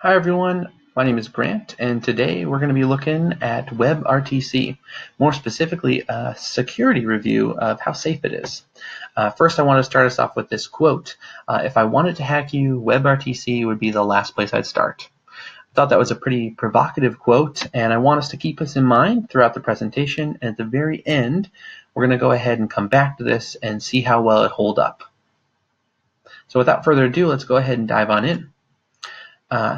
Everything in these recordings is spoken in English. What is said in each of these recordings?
Hi everyone, my name is Grant, and today we're going to be looking at WebRTC, more specifically a security review of how safe it is. First, I want to start us off with this quote. If I wanted to hack you, WebRTC would be the last place I'd start. I thought that was a pretty provocative quote, and I want us to keep this in mind throughout the presentation, and at the very end, we're going to go ahead and come back to this and see how well it holds up. So without further ado, let's go ahead and dive on in.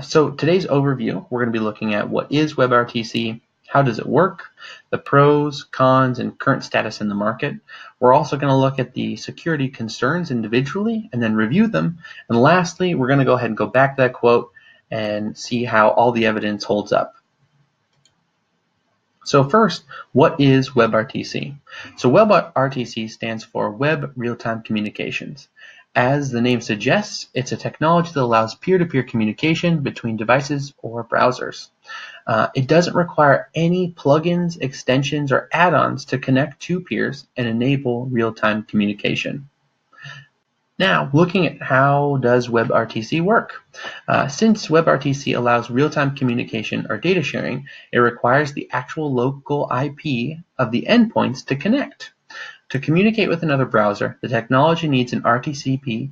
So today's overview, we're going to be looking at what is WebRTC, how does it work, the pros, cons, and current status in the market. We're also going to look at the security concerns individually and then review them. And lastly, we're going to go ahead and go back to that quote and see how all the evidence holds up. So first, what is WebRTC? So WebRTC stands for Web Real-Time Communications. As the name suggests, it's a technology that allows peer-to-peer communication between devices or browsers. It doesn't require any plugins, extensions, or add-ons to connect to peers and enable real-time communication. Now, looking at how does WebRTC work? Since WebRTC allows real-time communication or data sharing, it requires the actual local IP of the endpoints to connect. To communicate with another browser, the technology needs an RTCP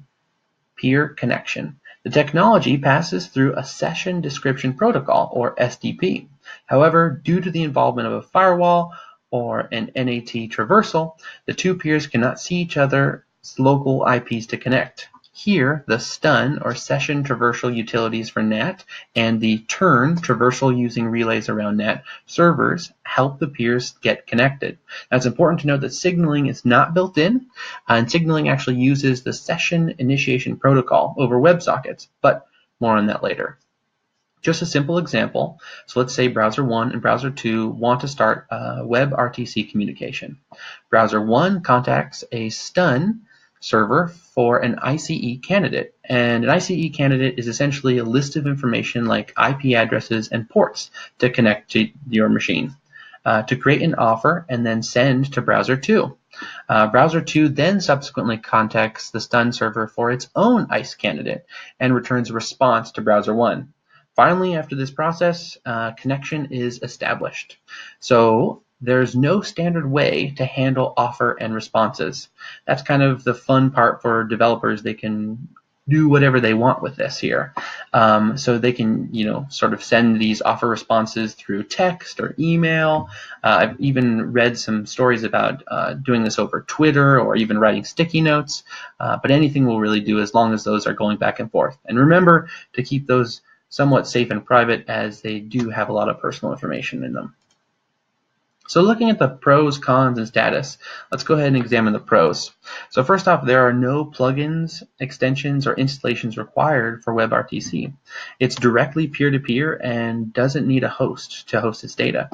peer connection. The technology passes through a Session Description Protocol, or SDP. However, due to the involvement of a firewall or an NAT traversal, the two peers cannot see each other's local IPs to connect. Here, the STUN, or Session Traversal Utilities for NAT, and the TURN, Traversal Using Relays Around NAT, servers help the peers get connected. Now, it's important to note that signaling is not built in, and signaling actually uses the Session Initiation Protocol over WebSockets, but more on that later. Just a simple example. So let's say browser 1 and browser 2 want to start a WebRTC communication. Browser 1 contacts a STUN server for an ICE candidate. And an ICE candidate is essentially a list of information like IP addresses and ports to connect to your machine. To create an offer and then send to browser 2. Browser 2 then subsequently contacts the STUN server for its own ICE candidate and returns a response to browser 1. Finally, after this process, connection is established. So there's no standard way to handle offer and responses. That's kind of the fun part for developers. They can do whatever they want with this here. So they can, sort of send these offer responses through text or email. I've even read some stories about doing this over Twitter or even writing sticky notes. But anything will really do as long as those are going back and forth. And remember to keep those somewhat safe and private, as they do have a lot of personal information in them. So looking at the pros, cons, and status, let's go ahead and examine the pros. So first off, there are no plugins, extensions, or installations required for WebRTC. It's directly peer-to-peer and doesn't need a host to host its data.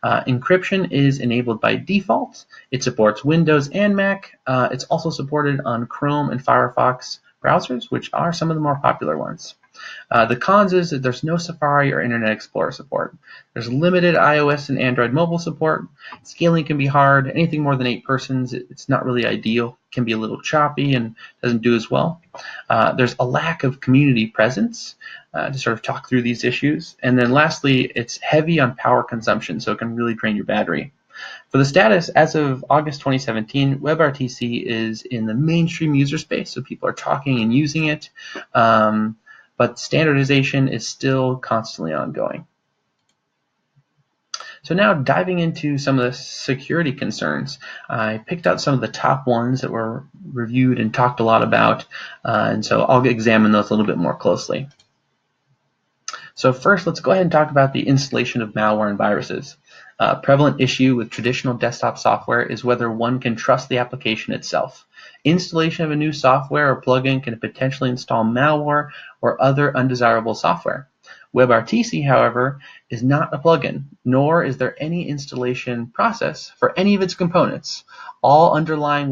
Encryption is enabled by default. It supports Windows and Mac. It's also supported on Chrome and Firefox browsers, which are some of the more popular ones. The cons is that there's no Safari or Internet Explorer support. There's limited iOS and Android mobile support. Scaling can be hard. Anything more than 8 persons, it's not really ideal. It can be a little choppy and doesn't do as well. There's a lack of community presence to sort of talk through these issues. And then lastly, it's heavy on power consumption, so it can really drain your battery. For the status, as of August 2017, WebRTC is in the mainstream user space, so people are talking and using it. But standardization is still constantly ongoing. So now diving into some of the security concerns, I picked out some of the top ones that were reviewed and talked a lot about, and so I'll examine those a little bit more closely. So first, let's go ahead and talk about the installation of malware and viruses. A prevalent issue with traditional desktop software is whether one can trust the application itself. Installation of a new software or plugin can potentially install malware or other undesirable software. WebRTC, however, is not a plugin, nor is there any installation process for any of its components. All underlying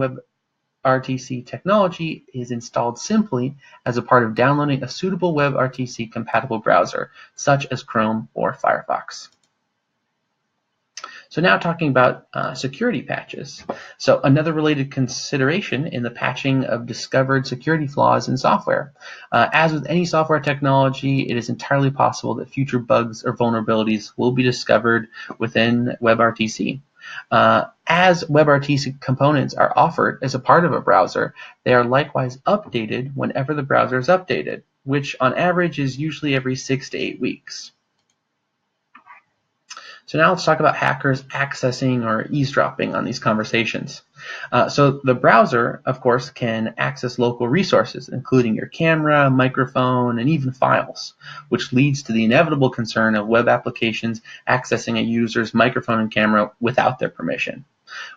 WebRTC technology is installed simply as a part of downloading a suitable WebRTC compatible browser, such as Chrome or Firefox. So now talking about security patches. So another related consideration in the patching of discovered security flaws in software. As with any software technology, it is entirely possible that future bugs or vulnerabilities will be discovered within WebRTC. As WebRTC components are offered as a part of a browser, they are likewise updated whenever the browser is updated, which on average is usually every 6 to 8 weeks. So now let's talk about hackers accessing or eavesdropping on these conversations. So the browser, of course, can access local resources, including your camera, microphone, and even files, which leads to the inevitable concern of web applications accessing a user's microphone and camera without their permission.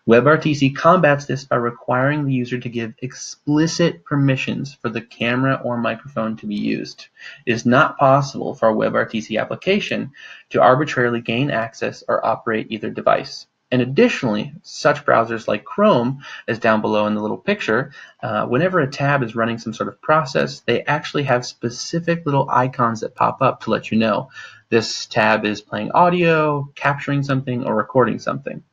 WebRTC combats this by requiring the user to give explicit permissions for the camera or microphone to be used. It is not possible for a WebRTC application to arbitrarily gain access or operate either device. And additionally, such browsers like Chrome, as down below in the little picture, whenever a tab is running some sort of process, they actually have specific little icons that pop up to let you know this tab is playing audio, capturing something, or recording something.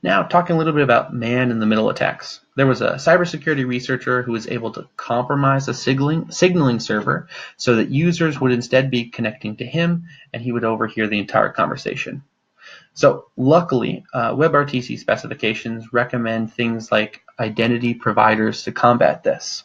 Now, talking a little bit about man-in-the-middle attacks. There was a cybersecurity researcher who was able to compromise a signaling server so that users would instead be connecting to him and he would overhear the entire conversation. So luckily, WebRTC specifications recommend things like identity providers to combat this.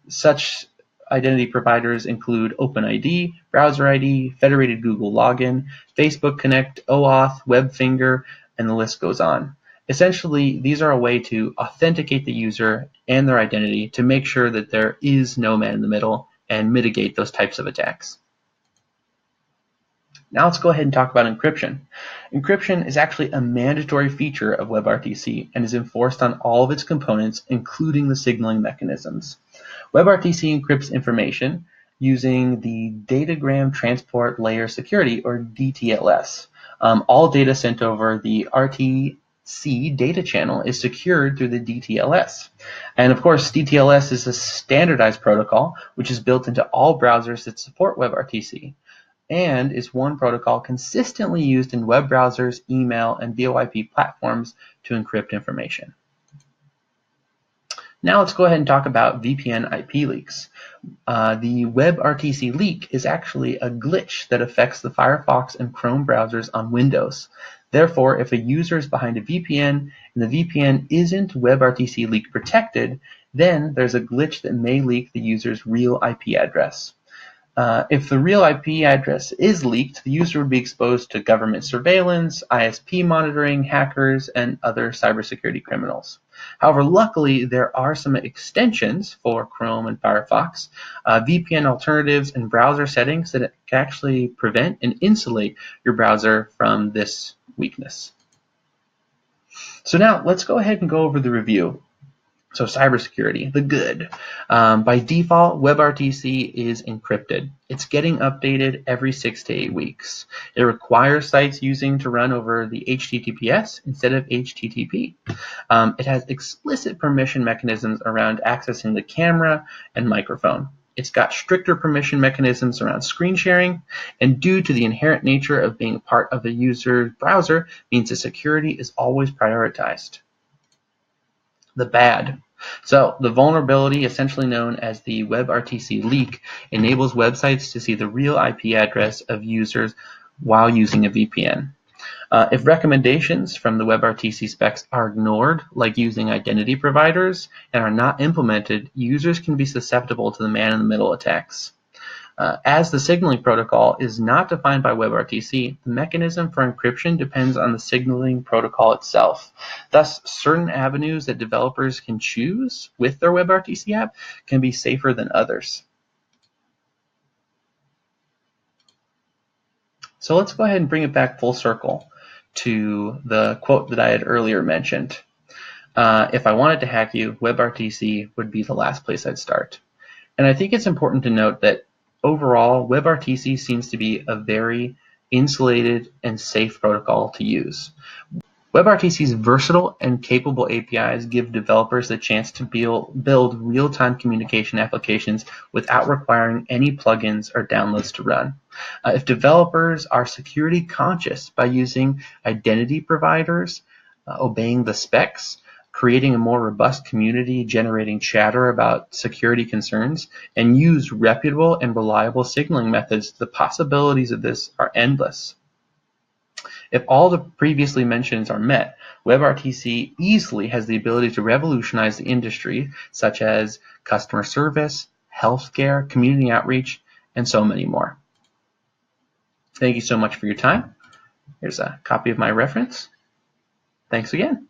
Such identity providers include OpenID, Browser ID, Federated Google Login, Facebook Connect, OAuth, WebFinger, and the list goes on. Essentially, these are a way to authenticate the user and their identity to make sure that there is no man in the middle and mitigate those types of attacks. Now let's go ahead and talk about encryption. Encryption is actually a mandatory feature of WebRTC and is enforced on all of its components, including the signaling mechanisms. WebRTC encrypts information using the Datagram Transport Layer Security, or DTLS. All data sent over the RTC data channel is secured through the DTLS. And of course, DTLS is a standardized protocol which is built into all browsers that support WebRTC, and is one protocol consistently used in web browsers, email, and VoIP platforms to encrypt information. Now let's go ahead and talk about VPN IP leaks. The WebRTC leak is actually a glitch that affects the Firefox and Chrome browsers on Windows. Therefore, if a user is behind a VPN and the VPN isn't WebRTC leak protected, then there's a glitch that may leak the user's real IP address. If the real IP address is leaked, the user would be exposed to government surveillance, ISP monitoring, hackers, and other cybersecurity criminals. However, luckily, there are some extensions for Chrome and Firefox, VPN alternatives, and browser settings that can actually prevent and insulate your browser from this weakness. So now let's go ahead and go over the review. So cybersecurity, the good. By default, WebRTC is encrypted. It's getting updated every 6 to 8 weeks. It requires sites using to run over the HTTPS instead of HTTP. It has explicit permission mechanisms around accessing the camera and microphone. It's got stricter permission mechanisms around screen sharing, and due to the inherent nature of being a part of a user's browser, means that security is always prioritized. The bad. So the vulnerability, essentially known as the WebRTC leak, enables websites to see the real IP address of users while using a VPN. If recommendations from the WebRTC specs are ignored, like using identity providers, and are not implemented, users can be susceptible to the man-in-the-middle attacks. As the signaling protocol is not defined by WebRTC, the mechanism for encryption depends on the signaling protocol itself. Thus, certain avenues that developers can choose with their WebRTC app can be safer than others. So let's go ahead and bring it back full circle to the quote that I had earlier mentioned. If I wanted to hack you, WebRTC would be the last place I'd start. And I think it's important to note that overall, WebRTC seems to be a very insulated and safe protocol to use. WebRTC's versatile and capable APIs give developers the chance to build real-time communication applications without requiring any plugins or downloads to run. If developers are security conscious by using identity providers, obeying the specs, creating a more robust community, generating chatter about security concerns, and use reputable and reliable signaling methods, the possibilities of this are endless. If all the previously mentions are met, WebRTC easily has the ability to revolutionize the industry, such as customer service, healthcare, community outreach, and so many more. Thank you so much for your time. Here's a copy of my reference. Thanks again.